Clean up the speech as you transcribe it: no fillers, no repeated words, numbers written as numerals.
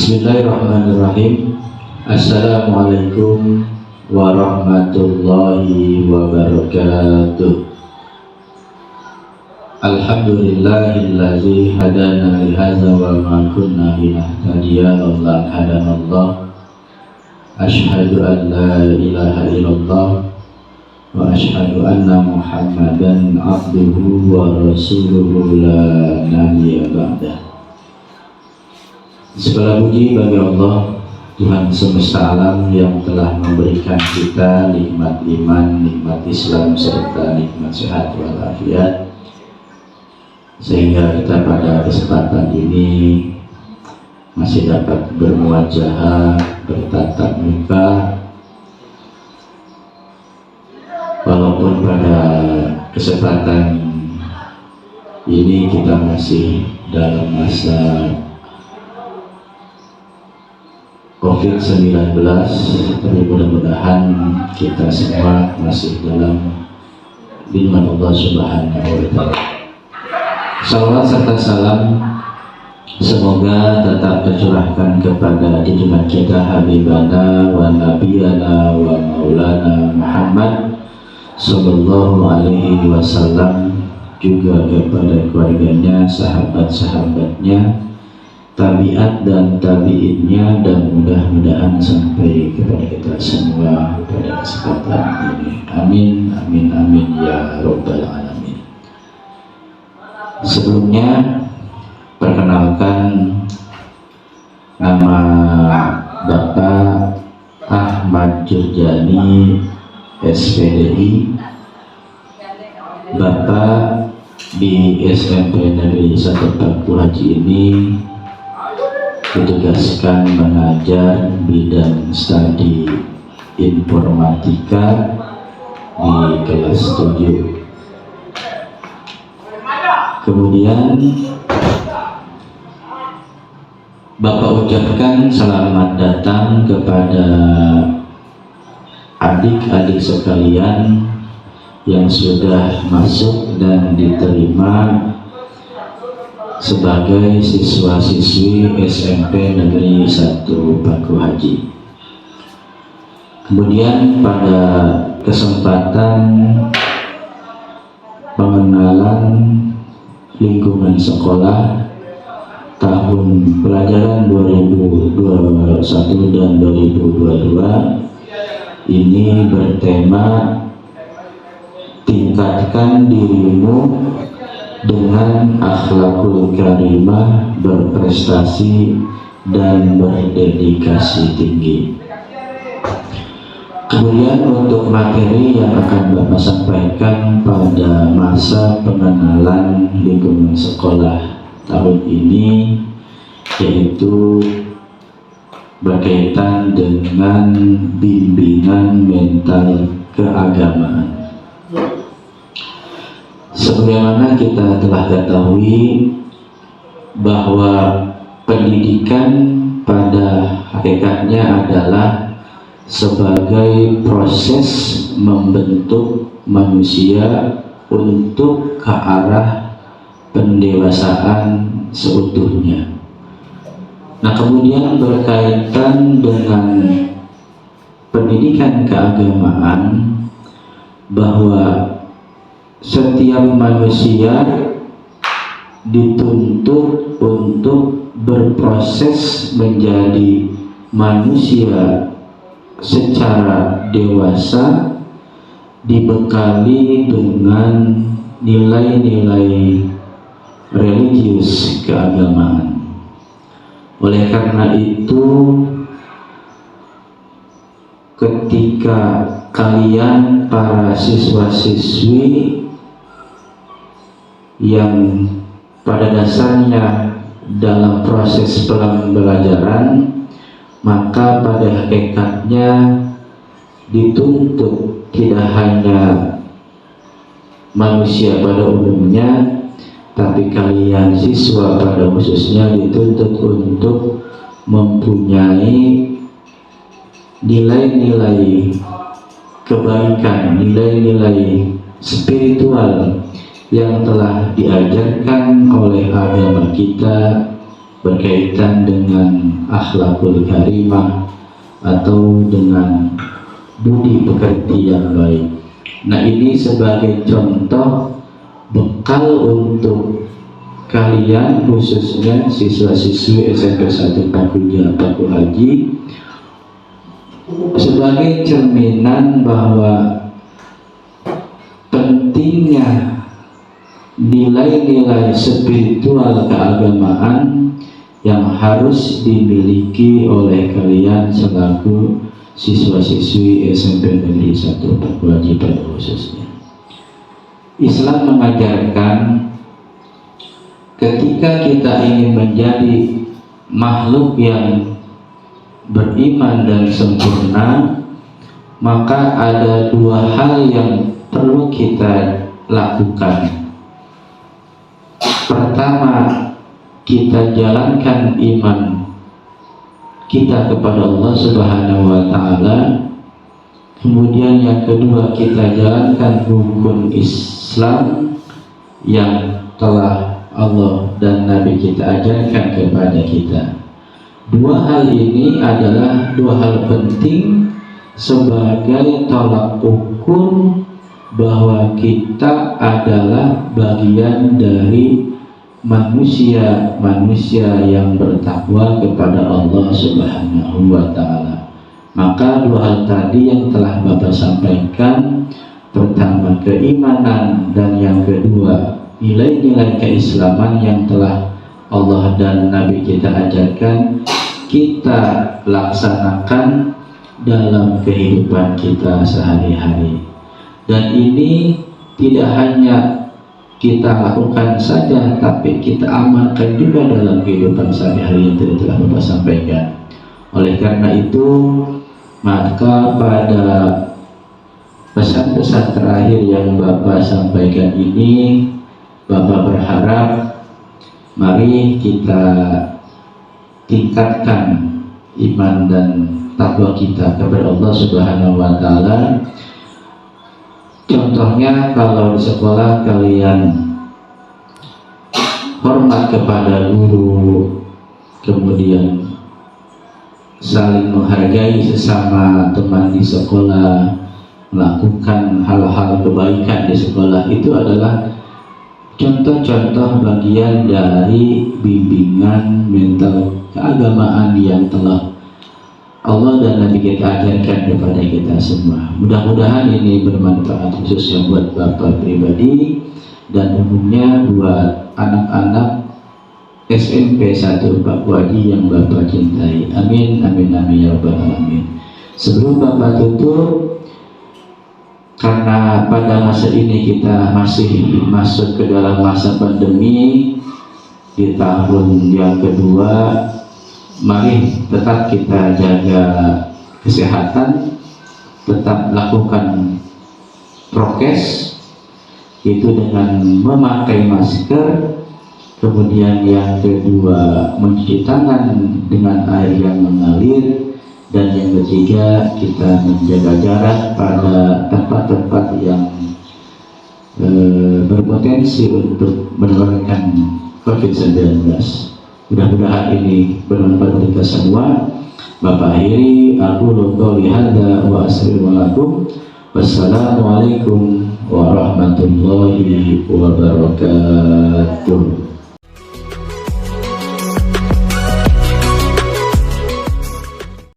Bismillahirrahmanirrahim. Assalamualaikum warahmatullahi wabarakatuh. Alhamdulillahillazi hadana lihadza wa ma kunna linahtadiya laula an hadanallah. Asyhadu an la ilaha illallah wa asyhadu anna Muhammadan abduhu wa rasuluhu la nabiyya ba'dah. Segala puji bagi Allah, Tuhan semesta alam yang telah memberikan kita nikmat iman, nikmat Islam, serta nikmat sehat walafiat, sehingga kita pada kesempatan ini masih dapat bermuajahah, bertatap muka, walaupun pada kesempatan ini kita masih dalam masa COVID-19, tapi mudah-mudahan kita semua masih dalam lindungan Allah Subhanahu wa Ta'ala. Salawat serta salam semoga tetap tercurahkan kepada junjungan kita Habibana wa Nabiyana wa Maulana Muhammad sallallahu alaihi wasallam, juga kepada keluarganya, sahabat-sahabatnya, tabiat dan tabiinnya, dan mudah-mudahan sampai kepada kita semua pada kesempatan ini. Amin, amin, amin ya Rabbal Alamin. Sebelumnya perkenalkan, nama Bapak Ahmad Jurjani, SPDI, Bapak di SMP Negeri 1 Paku Haji ini ditugaskan mengajar bidang studi informatika di kelas 7. Kemudian Bapak ucapkan selamat datang kepada adik-adik sekalian yang sudah masuk dan diterima sebagai siswa-siswi SMP Negeri 1 Paku Haji. Kemudian pada kesempatan pengenalan lingkungan sekolah tahun pelajaran 2021 dan 2022 ini bertema tingkatkan dirimu dengan akhlakul karimah, berprestasi dan berdedikasi tinggi. Kemudian untuk materi yang akan Bapak sampaikan pada masa pengenalan lingkungan sekolah tahun ini, yaitu berkaitan dengan bimbingan mental keagamaan. Sebagaimana kita telah ketahui bahwa pendidikan pada hakikatnya adalah sebagai proses membentuk manusia untuk ke arah pendewasaan seutuhnya. Nah, kemudian berkaitan dengan pendidikan keagamaan, bahwa setiap manusia dituntut untuk berproses menjadi manusia secara dewasa, dibekali dengan nilai-nilai religius keagamaan. Oleh karena itu, ketika kalian para siswa-siswi yang pada dasarnya dalam proses pembelajaran, maka pada hakikatnya dituntut tidak hanya manusia pada umumnya, tapi kalian siswa pada khususnya dituntut untuk mempunyai nilai-nilai kebaikan, nilai-nilai spiritual yang telah diajarkan oleh agama kita, berkaitan dengan akhlakul karimah atau dengan budi pekerti yang baik. Nah, ini sebagai contoh bekal untuk kalian, khususnya siswa-siswi SMP 1 Paku Haji, sebagai cerminan bahwa pentingnya nilai-nilai spiritual keagamaan yang harus dimiliki oleh kalian selaku siswa-siswi SMP Negeri 1 Paku Haji pada khususnya. Islam mengajarkan ketika kita ingin menjadi makhluk yang beriman dan sempurna, maka ada dua hal yang perlu kita lakukan. Pertama, kita jalankan iman kita kepada Allah Subhanahu wa Ta'ala. Kemudian yang kedua, kita jalankan rukun Islam yang telah Allah dan Nabi kita ajarkan kepada kita. Dua hal ini adalah dua hal penting sebagai tolak ukur bahwa kita adalah bagian dari manusia yang bertakwa kepada Allah Subhanahu wa Ta'ala. Maka dua hal tadi yang telah Bapak sampaikan, pertama keimanan dan yang kedua nilai-nilai keislaman yang telah Allah dan Nabi kita ajarkan, kita laksanakan dalam kehidupan kita sehari-hari. Dan ini tidak hanya kita lakukan saja, tapi kita amalkan juga dalam kehidupan sehari-hari yang telah Bapak sampaikan. Oleh karena itu, maka pada pesan-pesan terakhir yang Bapak sampaikan ini, Bapak berharap mari kita tingkatkan iman dan takwa kita kepada Allah Subhanahu wa Ta'ala. Contohnya, kalau di sekolah kalian hormat kepada guru, kemudian saling menghargai sesama teman di sekolah, melakukan hal-hal kebaikan di sekolah, itu adalah contoh-contoh bagian dari bimbingan mental keagamaan yang telah Allah dan Nabi kita ajarkan kepada kita semua. Mudah-mudahan ini bermanfaat khususnya buat Bapak pribadi dan umumnya buat anak-anak SMP 1 Paku Haji yang Bapak cintai. Amin, amin, amin ya rabbal alamin. Sebelum Bapak tutup, karena pada masa ini kita masih masuk ke dalam masa pandemi di tahun yang kedua, mari tetap kita jaga kesehatan, tetap lakukan prokes, itu dengan memakai masker, kemudian yang kedua mencuci tangan dengan air yang mengalir, dan yang ketiga kita menjaga jarak pada tempat-tempat yang berpotensi untuk menularkan COVID-19. Mudah-mudahan ini bermanfaat untuk kita semua. Bapak akhiri, aku qouli hadza wa assalamualaikum. Wassalamualaikum warahmatullahi wabarakatuh.